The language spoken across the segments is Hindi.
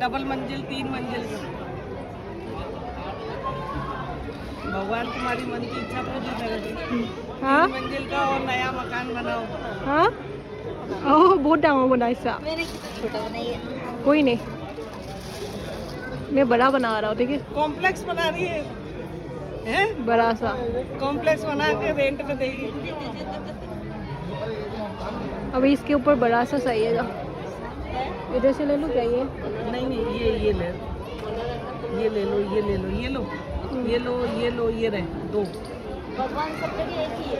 डबल मंजिल 3 मंजिल भगवान तुम्हारी मन की इच्छा पूरी करेगी। 3 मंजिल का और नया मकान बनाओ। हाँ ओह बहुत डांगो बनाइसा छोटा बनाइए। कोई नहीं मैं बड़ा बना रहा हूँ ठीक है कॉम्प्लेक्स बना रही है हैं? बड़ा सा कॉम्प्लेक्स बना के रेंट पे देगी। अभी इसके ऊपर बड़ा सा चाहिएगा इधर से ले लूँ क्या ये नहीं नहीं ये ले लो ये ले लो ये ले लो ये लो ये लो ये लो ये रहे 2 भगवान सब जगह एक ही है।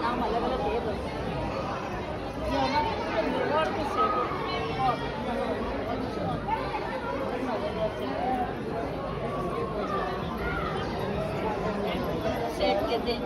नाम अलग अलग है बस। ये हमारे और कुछ सेट कहते हैं।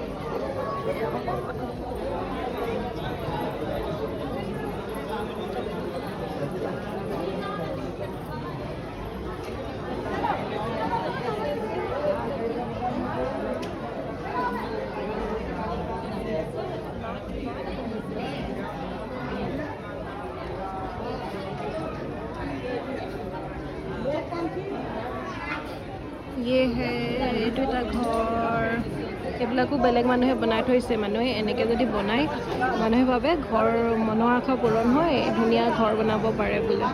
ये है এইটো এটা ঘৰ এইবিলাকো বেলেগ মানুহে বনাই থৈছে মানুহে এনেকৈ যদি বনায় মানুহে ভাবে ঘৰ মনৰ আশা পূৰণ হয় ধুনীয়া ঘৰ বনাব পাৰে বোলে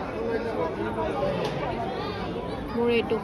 মোৰ এইটো